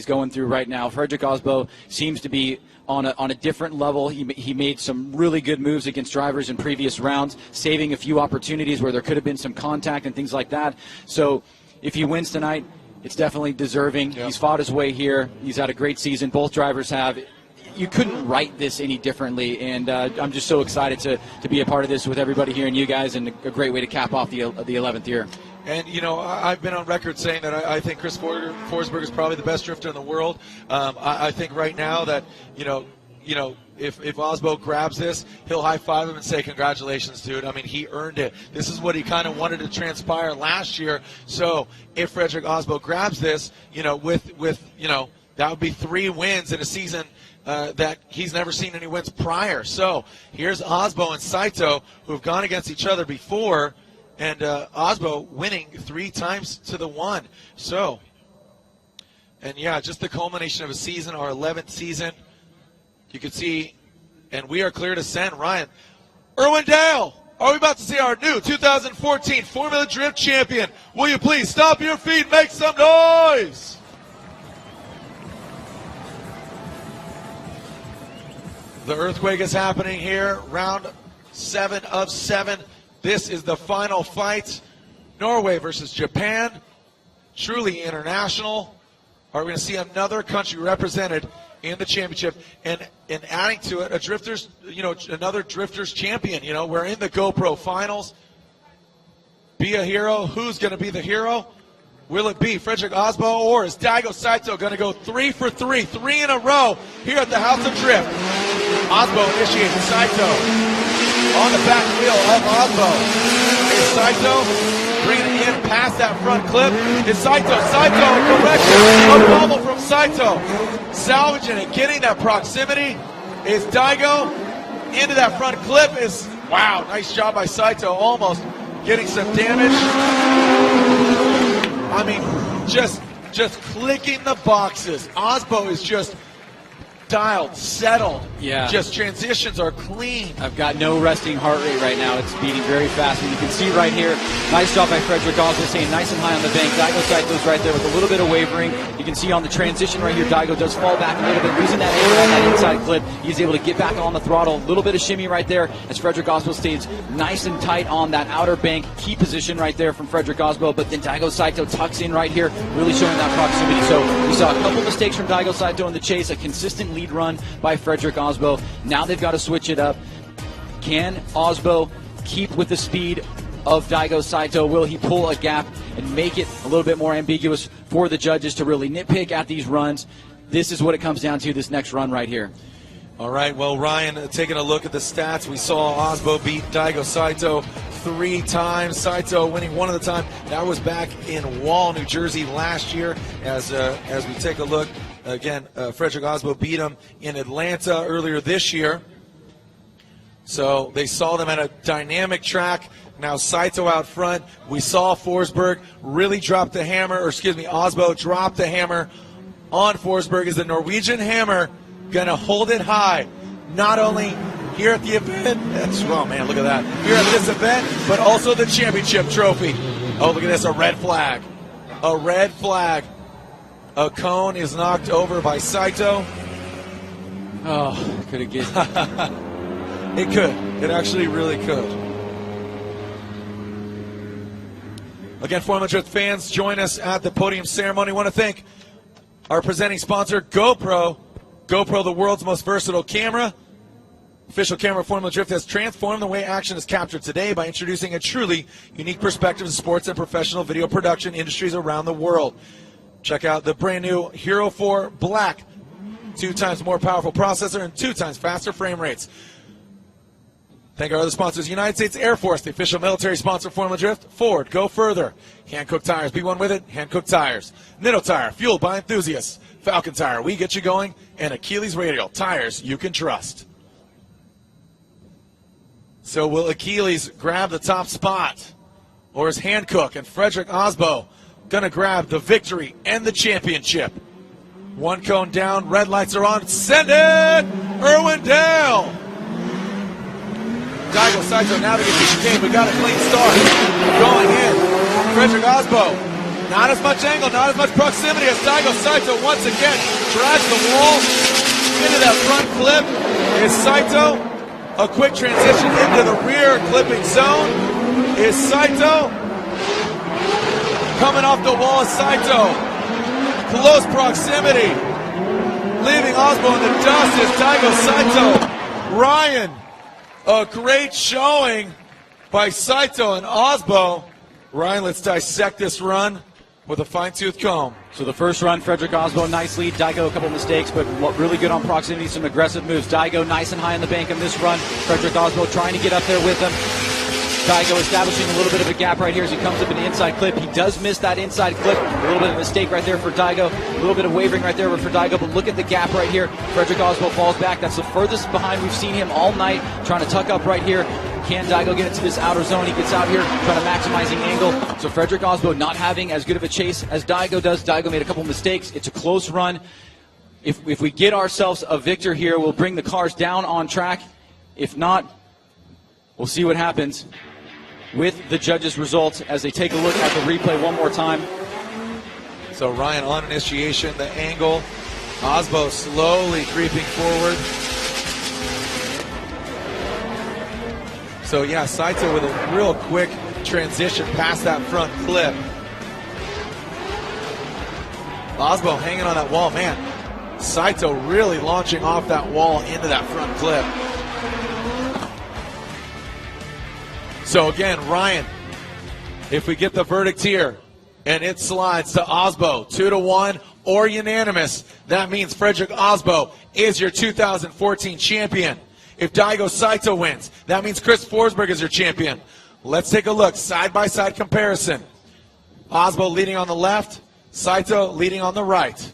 he's going through right now. Frederick Aasbo seems to be on a different level. He made some really good moves against drivers in previous rounds, saving a few opportunities where there could have been some contact and things like that. So if he wins tonight, it's definitely deserving. Yep. He's fought his way here. He's had a great season. Both drivers have. You couldn't write this any differently, and I'm just so excited to be a part of this with everybody here and you guys, and a great way to cap off the 11th year. And, you know, I've been on record saying that I think Chris Forsberg is probably the best drifter in the world. I think right now that, you know, if Aasbo grabs this, he'll high-five him and say, congratulations, dude. I mean, he earned it. This is what he kind of wanted to transpire last year. So if Frederick Aasbo grabs this, you know, with you know, that would be 3 wins in a season that he's never seen any wins prior. So here's Aasbo and Saito, who have gone against each other before, and Aasbo winning 3 times to the 1. So, and yeah, just the culmination of a season, our 11th season. You can see, and we are clear to send. Ryan, Irwindale, are we about to see our new 2014 Formula Drift champion? Will you please stomp your feet and make some noise? The earthquake is happening here, round 7 of 7. This is the final fight. Norway versus Japan. Truly international. Are we going to see another country represented in the championship? And adding to it, a drifters, you know, another drifters champion. You know, we're in the GoPro finals. Be a hero. Who's going to be the hero? Will it be Frederick Aasbo, or is Daigo Saito going to go 3 for 3, 3 in a row here at the House of Drift? Aasbo initiates Saito on the back wheel of Aasbo. Is Saito bringing it in past that front clip? Is Saito correction, a bubble from Saito, salvaging it, getting that proximity. Is Daigo into that front clip? Is, wow, nice job by Saito, almost getting some damage. I mean, just clicking the boxes. Aasbo is just dialed, settled. Yeah. Just transitions are clean. I've got no resting heart rate right now. It's beating very fast. And you can see right here, nice job by Frederick Aasbo, staying nice and high on the bank. Daigo Saito's right there with a little bit of wavering. You can see on the transition right here, Daigo does fall back a little bit, losing that air on that inside clip. He's able to get back on the throttle. A little bit of shimmy right there as Frederick Aasbo stays nice and tight on that outer bank. Key position right there from Frederick Aasbo, but then Daigo Saito tucks in right here, really showing that proximity. So we saw a couple mistakes from Daigo Saito in the chase, a consistent lead run by Frederick Aasbo. Now they've got to switch it up. Can Aasbo keep with the speed of Daigo Saito? Will he pull a gap and make it a little bit more ambiguous for the judges to really nitpick at these runs? This is what it comes down to, this next run right here. All right, well, Ryan, taking a look at the stats, we saw Aasbo beat Daigo Saito 3 times. Saito winning 1 of the time. That was back in Wall, New Jersey last year. As we take a look, again, Frederick Aasbo beat him in Atlanta earlier this year. So they saw them at a dynamic track. Now Saito out front. We saw Forsberg really drop the hammer, or excuse me, Aasbo drop the hammer on Forsberg. Is the Norwegian hammer going to hold it high? Not only here at the event, oh man, look at that, here at this event, but also the championship trophy. Oh, look at this, a red flag. A red flag. A cone is knocked over by Saito. Oh, could it get... It could. It actually really could. Again, Formula Drift fans, join us at the podium ceremony. I want to thank our presenting sponsor, GoPro. GoPro, the world's most versatile camera. Official camera of Formula Drift has transformed the way action is captured today by introducing a truly unique perspective to sports and professional video production industries around the world. Check out the brand new Hero 4 Black. 2 times more powerful processor and 2 times faster frame rates. Thank our other sponsors, United States Air Force, the official military sponsor of Formula Drift. Ford, go further. Hand-cooked tires, be one with it. Hand-cooked tires. Nitto Tire, fueled by enthusiasts. Falcon Tire, we get you going. And Achilles Radial, tires you can trust. So will Achilles grab the top spot? Or is Hancock and Frederick Aasbo going to grab the victory and the championship? 1 cone down, red lights are on. Send it! Irwindale! Daigo Saito navigates the chicane. We got a clean start. Going in. Frederick Aasbo Not as much angle, not as much proximity as Daigo Saito once again drags the wall into that front clip. Is Saito a quick transition into the rear clipping zone? Is Saito coming off the wall? Saito, close proximity, leaving Aasbo in the dust. Is Daigo Saito. Ryan, a great showing by Saito and Aasbo. Ryan, let's dissect this run with a fine-tooth comb. So the first run, Frederick Aasbo, nice lead. Daigo, a couple mistakes, but really good on proximity, some aggressive moves. Daigo nice and high on the bank on this run. Frederick Aasbo trying to get up there with him. Daigo establishing a little bit of a gap right here as he comes up in the inside clip. He does miss that inside clip. A little bit of a mistake right there for Daigo. A little bit of wavering right there for Daigo, but look at the gap right here. Frederick Aasbo falls back. That's the furthest behind we've seen him all night, trying to tuck up right here. Can Daigo get into this outer zone? He gets out here trying to maximizing angle. So Frederick Aasbo not having as good of a chase as Daigo does. Daigo made a couple mistakes. It's a close run. If we get ourselves a victor here, we'll bring the cars down on track. If not, we'll see what happens with the judges' results as they take a look at the replay one more time. So Ryan on initiation, the angle. Aasbo slowly creeping forward. So yeah, Saito with a real quick transition past that front clip. Aasbo hanging on that wall, man. Saito really launching off that wall into that front clip. So again, Ryan, if we get the verdict here and it slides to Aasbo 2-1 or unanimous, that means Frederick Aasbo is your 2014 champion. If Daigo Saito wins, that means Chris Forsberg is your champion. Let's take a look, side-by-side comparison. Aasbo leading on the left, Saito leading on the right.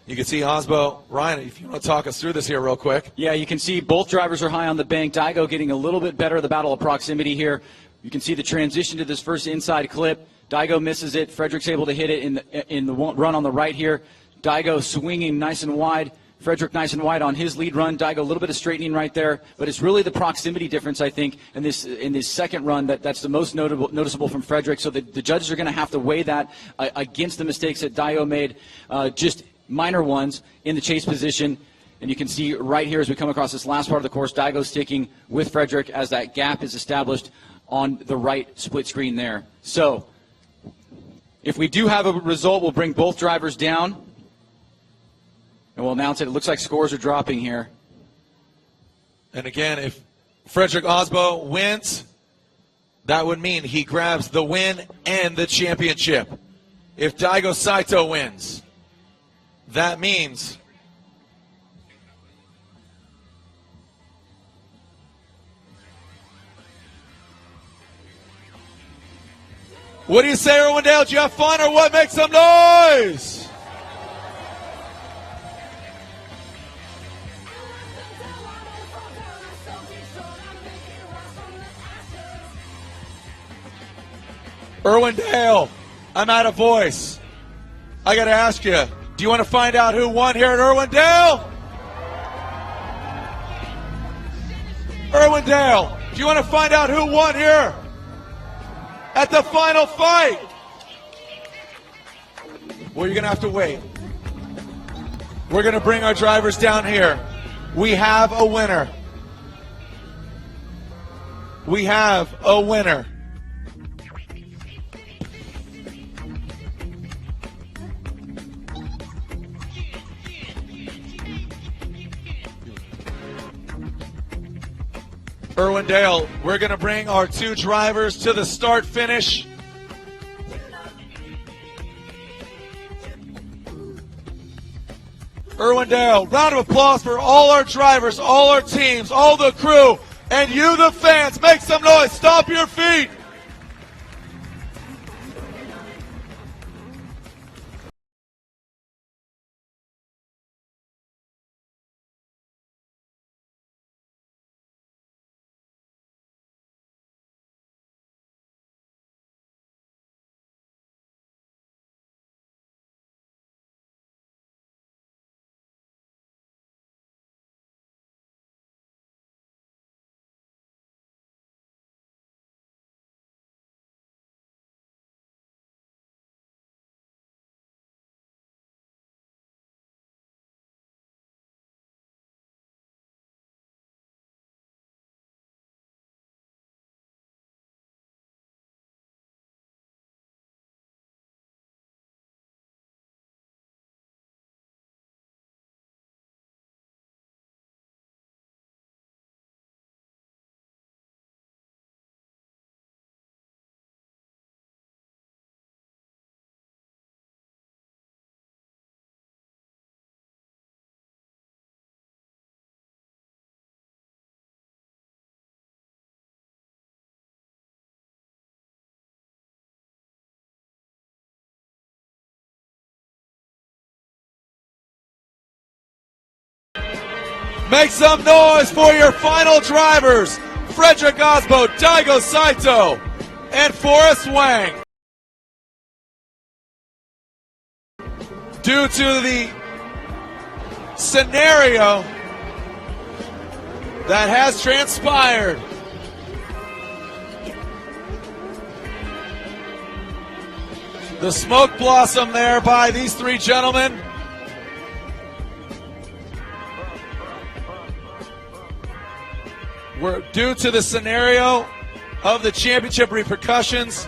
You can see Aasbo. Ryan, if you want to talk us through this here real quick. Yeah, you can see both drivers are high on the bank. Daigo getting a little bit better at the battle of proximity here. You can see the transition to this first inside clip. Daigo misses it. Frederick's able to hit it in the run on the right here. Daigo swinging nice and wide. Frederick nice and wide on his lead run. Daigo a little bit of straightening right there, but it's really the proximity difference, I think, in this second run that's the most noticeable from Frederick. So the judges are going to have to weigh that against the mistakes that Daigo made, just minor ones in the chase position. And you can see right here as we come across this last part of the course, Daigo sticking with Frederick as that gap is established on the right split screen there. So if we do have a result, we'll bring both drivers down. And we'll announce it. It looks like scores are dropping here. And again, if Frederick Aasbo wins, that would mean he grabs the win and the championship. If Daigo Saito wins, that means what do you say, Irwindale? Did you have fun or what? Make some noise! Irwindale, I'm out of voice. I got to ask you, do you want to find out who won here at Irwindale? Irwindale, do you want to find out who won here at the final fight? Well, you're going to have to wait. We're going to bring our drivers down here. We have a winner. We have a winner. Irwindale, we're going to bring our two drivers to the start finish. Irwindale, round of applause for all our drivers, all our teams, all the crew, and you, the fans. Make some noise. Stomp your feet. Make some noise for your final drivers, Frederick Aasbo, Daigo Saito, and Forrest Wang. Due to the scenario that has transpired, the smoke blossom there by these three gentlemen. We're due to the scenario of the championship repercussions.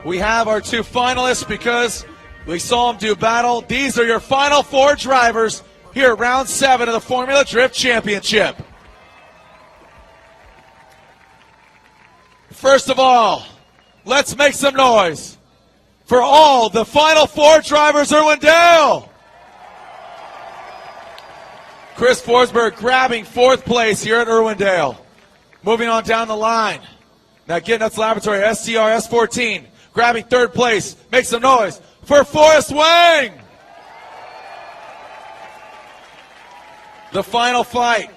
We have our two finalists because we saw them do battle. These are your final four drivers here at round 7 of the Formula Drift Championship. First of all, let's make some noise for all the final four drivers. Irwindale. Chris Forsberg grabbing 4th place here at Irwindale. Moving on down the line. Now Nuts Laboratory, STR S14, grabbing 3rd place. Make some noise for Forrest Wang. The final fight,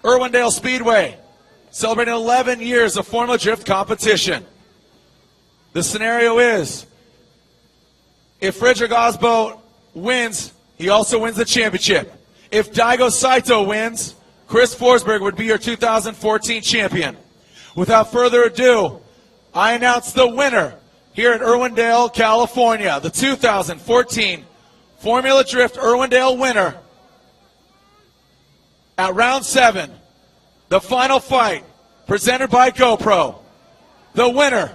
Irwindale Speedway, celebrating 11 years of Formula Drift competition. The scenario is, if Frederick Aasbo wins, he also wins the championship. If Daigo Saito wins, Chris Forsberg would be your 2014 champion. Without further ado, I announce the winner here at Irwindale, California, the 2014 Formula Drift Irwindale winner. At round 7, the final fight, presented by GoPro. The winner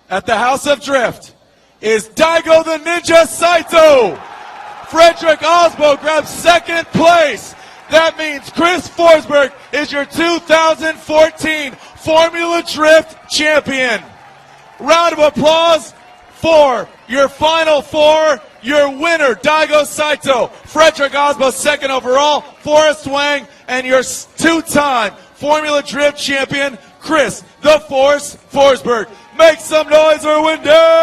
at the House of Drift is Daigo the Ninja Saito. Frederick Aasbo grabs 2nd place. That means Chris Forsberg is your 2014 Formula Drift champion. Round of applause for your final four. Your winner, Daigo Saito. Frederick Aasbo, 2nd overall. Forrest Wang, and your 2-time Formula Drift champion, Chris the Force Forsberg. Make some noise, Irwindale!